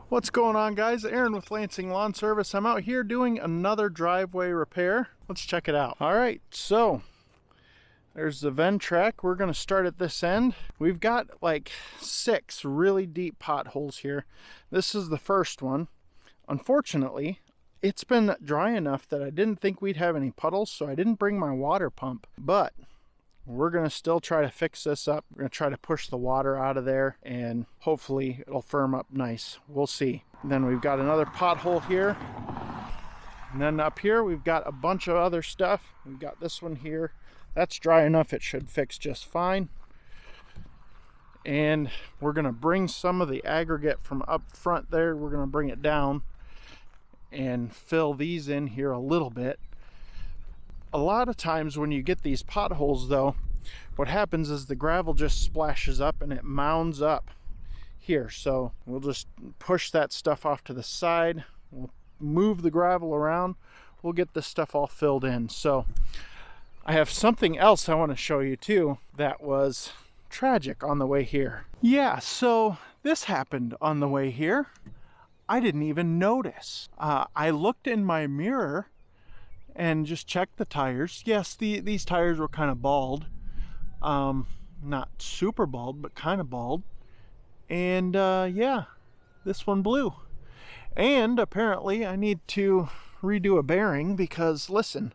What's going on, guys? Aaron with Lansing Lawn Service. I'm out here doing another driveway repair. Let's check it out. All right, so there's the Ventrac. We're going to start at this end. We've got like 6 really deep potholes here. This is the first one. Unfortunately, it's been dry enough that I didn't think we'd have any puddles, so I didn't bring my water pump. But we're going to still try to fix this up. We're going to try to push the water out of there, and hopefully it'll firm up nice. We'll see. And then we've got another pothole here. And then up here, we've got a bunch of other stuff. We've got this one here. That's dry enough. It should fix just fine. And we're going to bring some of the aggregate from up front there. We're going to bring it down and fill these in here a little bit. A lot of times when you get these potholes, though, what happens is the gravel just splashes up and it mounds up here. So we'll just push that stuff off to the side. We'll move the gravel around. We'll get this stuff all filled in. So I have something else I want to show you too that was tragic on the way here. Yeah, so this happened on the way here. I didn't even notice. I looked in my mirror and just check the tires. Yes, these tires were kind of bald. Not super bald, but kind of bald. And yeah, this one blew. And apparently I need to redo a bearing because, listen.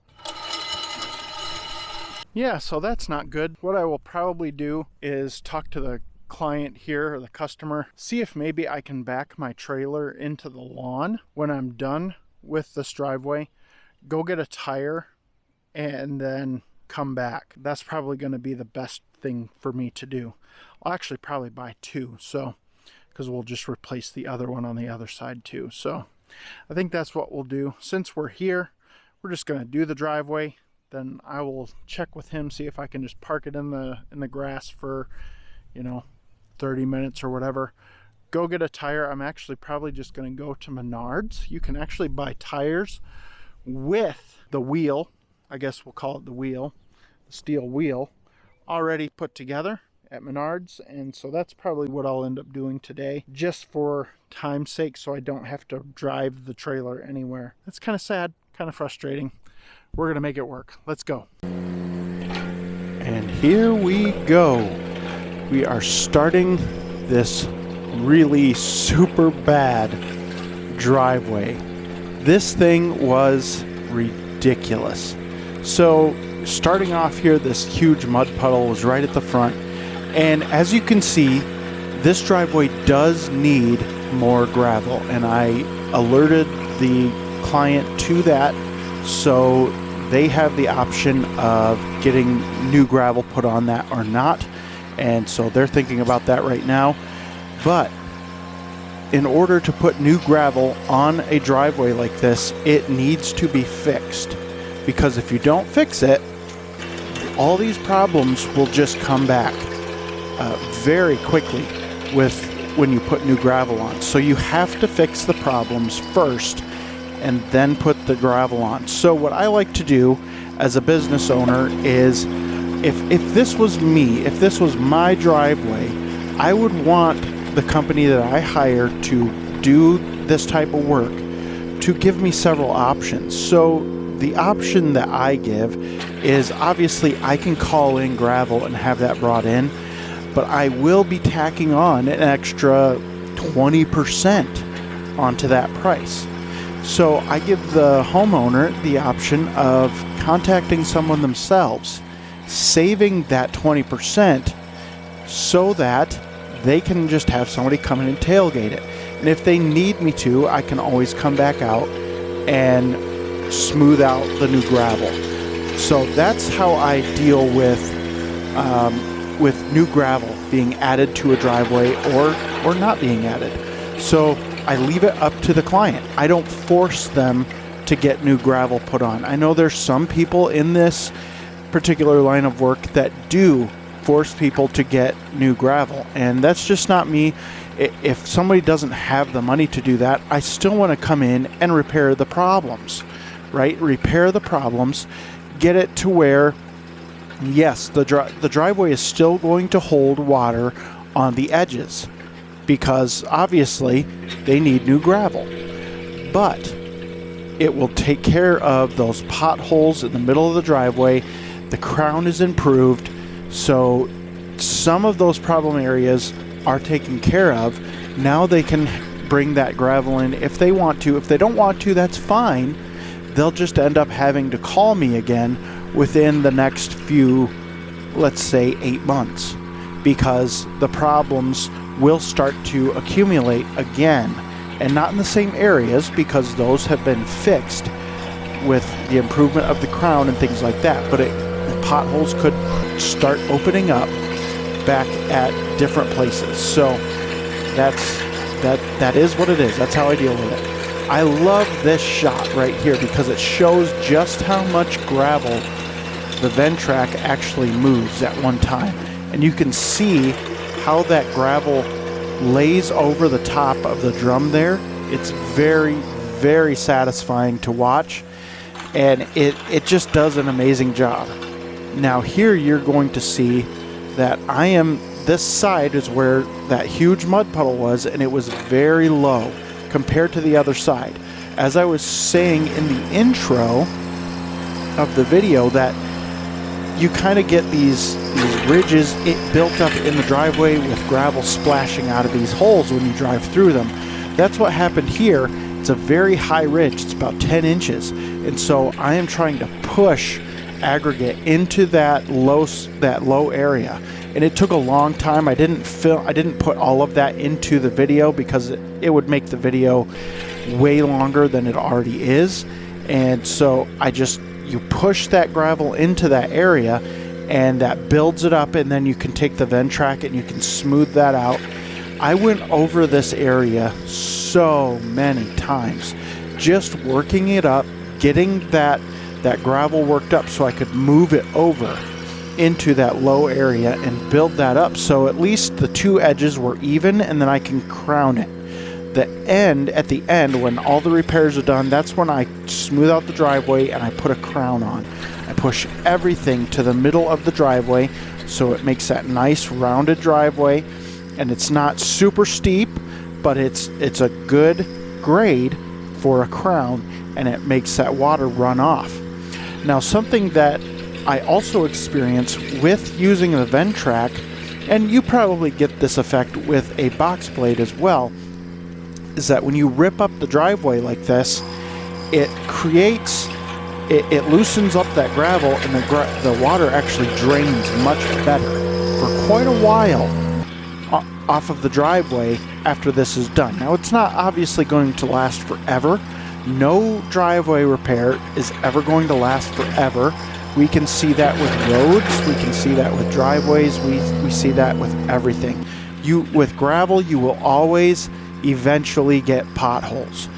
Yeah, so that's not good. What I will probably do is talk to the client here, or the customer, see if maybe I can back my trailer into the lawn when I'm done with this driveway. Go get a tire and then come back. That's probably going to be the best thing for me to do. I'll actually probably buy 2, so because we'll just replace the other one on the other side too. So I think that's what we'll do. Since we're here, we're just going to do the driveway. Then I will check with him, see if I can just park it in the grass for, 30 minutes or whatever. Go get a tire. I'm actually probably just going to go to Menards. You can actually buy tires with the wheel, I guess we'll call it the wheel, the steel wheel, already put together at Menards. And so that's probably what I'll end up doing today, just for time's sake, so I don't have to drive the trailer anywhere. That's kind of sad, kind of frustrating. We're gonna make it work. Let's go. And here we go. We are starting this really super bad driveway. This thing was ridiculous. So starting off here, this huge mud puddle was right at the front. And as you can see, this driveway does need more gravel. And I alerted the client to that. So they have the option of getting new gravel put on that or not. And so they're thinking about that right now. But in order to put new gravel on a driveway like this, it needs to be fixed. Because if you don't fix it, all these problems will just come back very quickly when you put new gravel on. So you have to fix the problems first and then put the gravel on. So what I like to do as a business owner is, if this was me, if this was my driveway, I would want the company that I hire to do this type of work to give me several options. So the option that I give is, obviously I can call in gravel and have that brought in, but I will be tacking on an extra 20% onto that price. So I give the homeowner the option of contacting someone themselves, saving that 20% so that they can just have somebody come in and tailgate it. And if they need me to, I can always come back out and smooth out the new gravel. So that's how I deal with new gravel being added to a driveway or not being added. So I leave it up to the client. I don't force them to get new gravel put on. I know there's some people in this particular line of work that do force people to get new gravel, and that's just not me. If somebody doesn't have the money to do that, I still want to come in and repair the problems, right? Repair the problems, get it to where, yes, the driveway is still going to hold water on the edges, because obviously they need new gravel. But it will take care of those potholes in the middle of the driveway. The crown is improved, so some of those problem areas are taken care of. Now they can bring that gravel in if they want to. If they don't want to, that's fine. They'll just end up having to call me again within the next few, let's say 8 months, because the problems will start to accumulate again, and not in the same areas, because those have been fixed with the improvement of the crown and things like that. But the potholes could start opening up back at different places. So that is what it is. That's how I deal with it. I love this shot right here because it shows just how much gravel the Ventrac actually moves at one time. And you can see how that gravel lays over the top of the drum there. It's very, very satisfying to watch, and it just does an amazing job. Now here you're going to see that this side is where that huge mud puddle was, and it was very low compared to the other side. As I was saying in the intro of the video, that you kind of get these ridges built up in the driveway with gravel splashing out of these holes when you drive through them. That's what happened here. It's a very high ridge. It's about 10 inches. And so I am trying to push aggregate into that low area. And it took a long time. I didn't put all of that into the video because it would make the video way longer than it already is. And so you push that gravel into that area, and that builds it up, and then you can take the Ventrac and you can smooth that out. I went over this area so many times, just working it up, getting that gravel worked up so I could move it over into that low area and build that up so at least the two edges were even, and then I can crown it. At the end, when all the repairs are done, that's when I smooth out the driveway and I put a crown on. I push everything to the middle of the driveway so it makes that nice rounded driveway, and it's not super steep, but it's a good grade for a crown, and it makes that water run off. Now, something that I also experience with using the Ventrac, and you probably get this effect with a box blade as well, is that when you rip up the driveway like this, it loosens up that gravel, and the water actually drains much better for quite a while off of the driveway after this is done. Now, it's not obviously going to last forever. No driveway repair is ever going to last forever. We can see that with roads, we can see that with driveways, we see that with everything. With gravel, you will always eventually get potholes,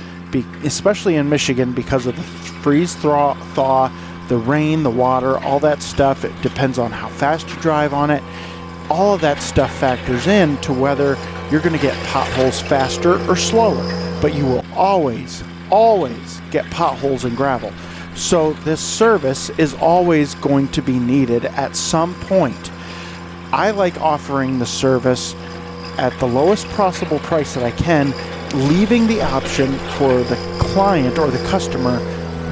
especially in Michigan because of the freeze-thaw, the rain, the water, all that stuff. It depends on how fast you drive on it. All of that stuff factors in to whether you're going to get potholes faster or slower, but you will always get potholes in gravel. So this service is always going to be needed at some point. I like offering the service at the lowest possible price that I can, leaving the option for the client or the customer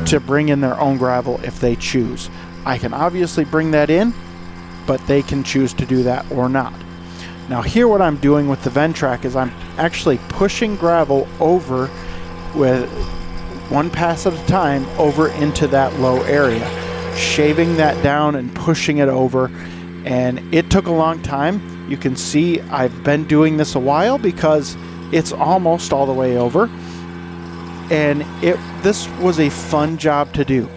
to bring in their own gravel if they choose. I can obviously bring that in, but they can choose to do that or not. Now here what I'm doing with the Ventrac is I'm actually pushing gravel over with one pass at a time over into that low area, shaving that down and pushing it over. And it took a long time. You can see I've been doing this a while because it's almost all the way over. And this was a fun job to do.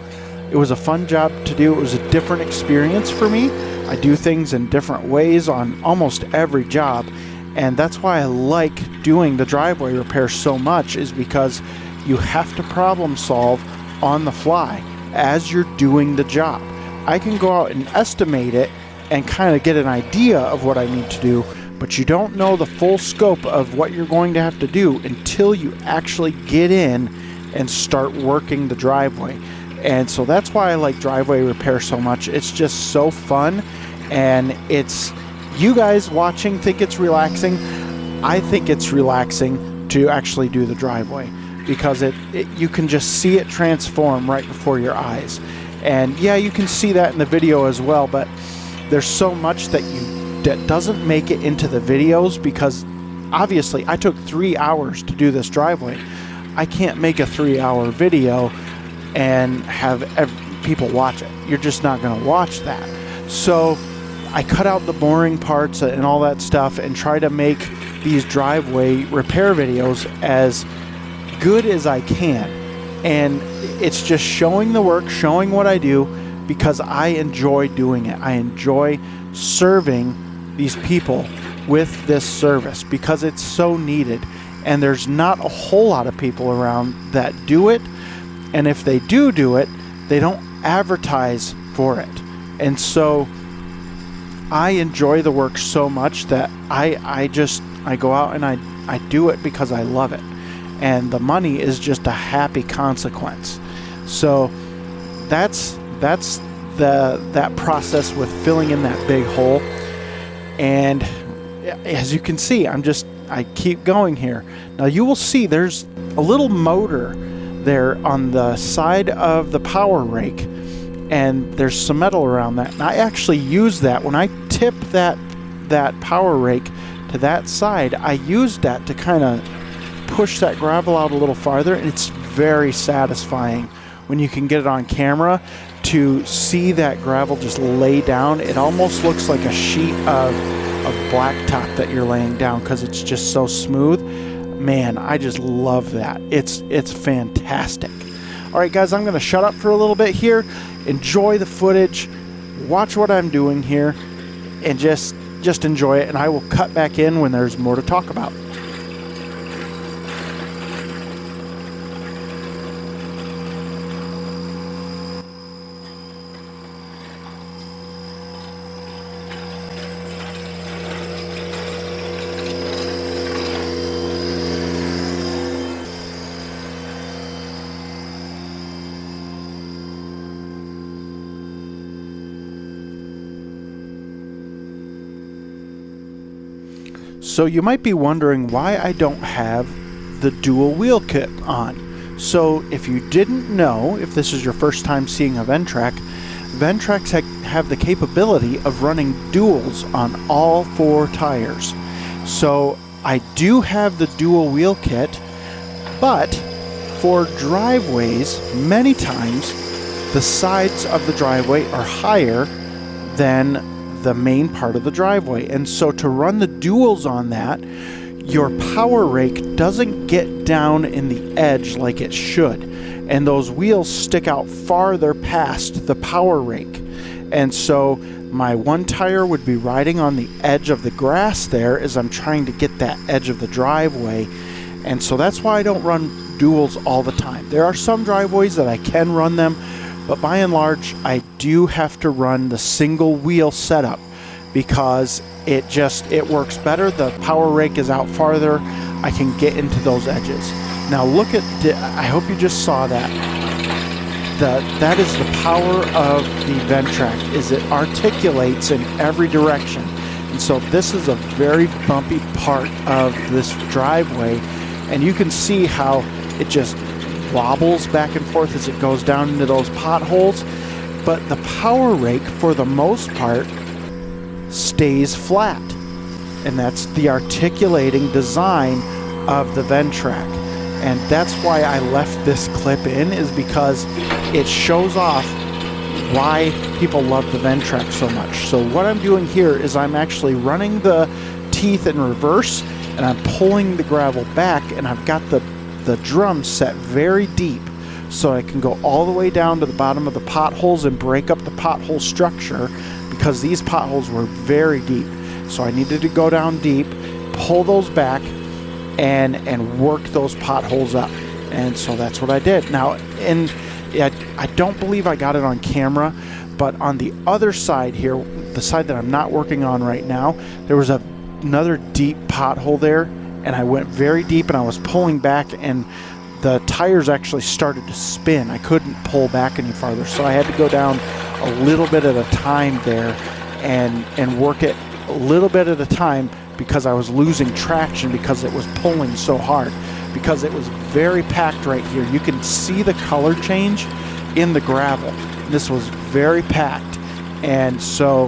It was a fun job to do. It was a different experience for me. I do things in different ways on almost every job. And that's why I like doing the driveway repair so much, is because you have to problem solve on the fly as you're doing the job. I can go out and estimate it and kind of get an idea of what I need to do, but you don't know the full scope of what you're going to have to do until you actually get in and start working the driveway. And so that's why I like driveway repair so much. It's just so fun, and you guys watching think it's relaxing. I think it's relaxing to actually do the driveway, because you can just see it transform right before your eyes. And yeah, you can see that in the video as well, but there's so much that doesn't make it into the videos, because obviously I took 3 hours to do this driveway. I can't make a 3-hour video and have people watch it. You're just not going to watch that. So I cut out the boring parts and all that stuff and try to make these driveway repair videos as good as I can. And it's just showing the work, showing what I do, because I enjoy doing it. I enjoy serving these people with this service because it's so needed. And there's not a whole lot of people around that do it. And if they do it, they don't advertise for it. And so I enjoy the work so much that I go out and I do it because I love it. And the money is just a happy consequence. So that's that process with filling in that big hole. And as you can see, I keep going here. Now you will see there's a little motor there on the side of the Power Rake, and there's some metal around that. And I actually use that when I tip that Power Rake to that side. I use that to kind of push that gravel out a little farther, and it's very satisfying when you can get it on camera to see that gravel just lay down. It almost looks like a sheet of blacktop that you're laying down because it's just so smooth. Man, I just love that. It's fantastic. All right, guys, I'm going to shut up for a little bit here. Enjoy the footage. Watch what I'm doing here, and just enjoy it. And I will cut back in when there's more to talk about. So you might be wondering why I don't have the dual wheel kit on. So if you didn't know, if this is your first time seeing a Ventrac, Ventracs have the capability of running duals on all 4 tires. So I do have the dual wheel kit, but for driveways, many times the sides of the driveway are higher than the main part of the driveway. And so to run the duals on that, your Power Rake doesn't get down in the edge like it should. And those wheels stick out farther past the Power Rake. And so my one tire would be riding on the edge of the grass there as I'm trying to get that edge of the driveway. And so that's why I don't run duals all the time. There are some driveways that I can run them, but by and large, I do have to run the single wheel setup because it works better. The Power Rake is out farther. I can get into those edges. Now look at, I hope you just saw that. That is the power of the Ventrac, is it articulates in every direction. And so this is a very bumpy part of this driveway, and you can see how it just wobbles back and forth as it goes down into those potholes. But the Power Rake, for the most part, stays flat, and that's the articulating design of the Ventrac. And that's why I left this clip in, is because it shows off why people love the Ventrac so much. So what I'm doing here is I'm actually running the teeth in reverse, and I'm pulling the gravel back, and I've got the drum set very deep so I can go all the way down to the bottom of the potholes and break up the pothole structure, because these potholes were very deep. So I needed to go down deep, pull those back, and work those potholes up. And so that's what I did. Now, and I don't believe I got it on camera, but on the other side here, the side that I'm not working on right now, there was another deep pothole there, and I went very deep, and I was pulling back, and the tires actually started to spin. I couldn't pull back any farther, so I had to go down a little bit at a time there and work it a little bit at a time because I was losing traction because it was pulling so hard, because it was very packed right here. You can see the color change in the gravel. This was very packed, and so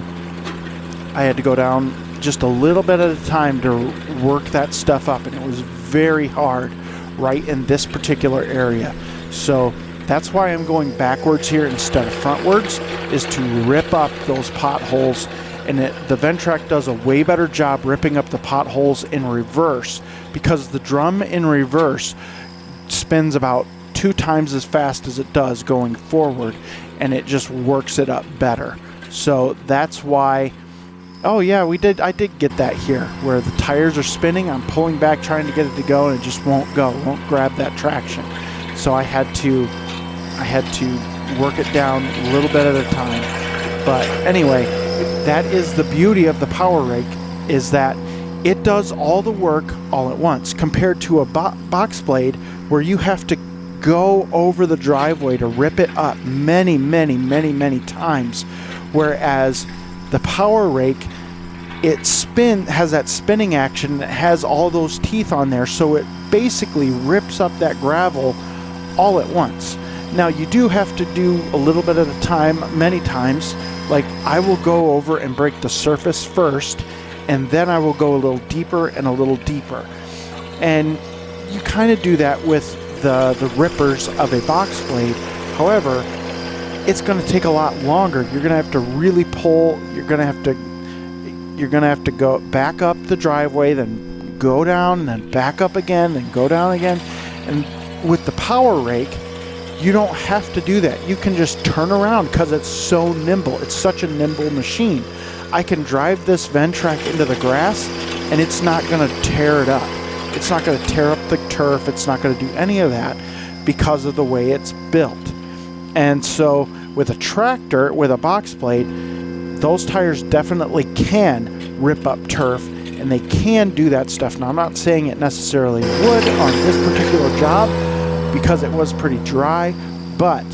I had to go down just a little bit at a time to work that stuff up, and it was very hard right in this particular area. So that's why I'm going backwards here instead of frontwards, is to rip up those potholes. And the Ventrac does a way better job ripping up the potholes in reverse, because the drum in reverse spins about 2 times as fast as it does going forward, and it just works it up better. So that's why. Oh yeah, I did get that here, where the tires are spinning. I'm pulling back trying to get it to go, and it just won't go, won't grab that traction. So I had to work it down a little bit at a time. But anyway, that is the beauty of the Power Rake, is that it does all the work all at once, compared to a box blade where you have to go over the driveway to rip it up many times. Whereas the Power Rake, it has that spinning action, it has all those teeth on there, so it basically rips up that gravel all at once. Now you do have to do a little bit at a time many times. Like, I will go over and break the surface first, and then I will go a little deeper and a little deeper. And you kind of do that with the rippers of a box blade. However, it's going to take a lot longer. You're going to have to really pull. You're going to have to go back up the driveway, then go down, and then back up again, then go down again. And with the Power Rake, you don't have to do that. You can just turn around because it's so nimble. It's such a nimble machine. I can drive this Ventrac into the grass, and it's not going to tear it up. It's not going to tear up the turf. It's not going to do any of that because of the way it's built. And so with a tractor, with a box blade, those tires definitely can rip up turf, and they can do that stuff. Now, I'm not saying it necessarily would on this particular job because it was pretty dry, but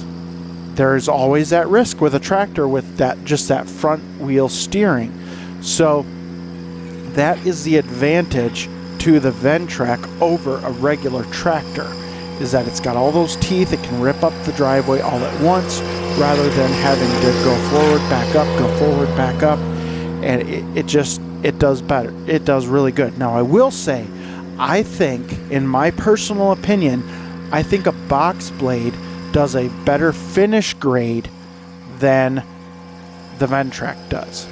there's always that risk with a tractor with just that front wheel steering. So that is the advantage to the Ventrac over a regular tractor, is that it's got all those teeth. It can rip up the driveway all at once rather than having to go forward, back up, go forward, back up. And it does better. It does really good. Now, I will say, I think, in my personal opinion, I think a box blade does a better finish grade than the Ventrac does.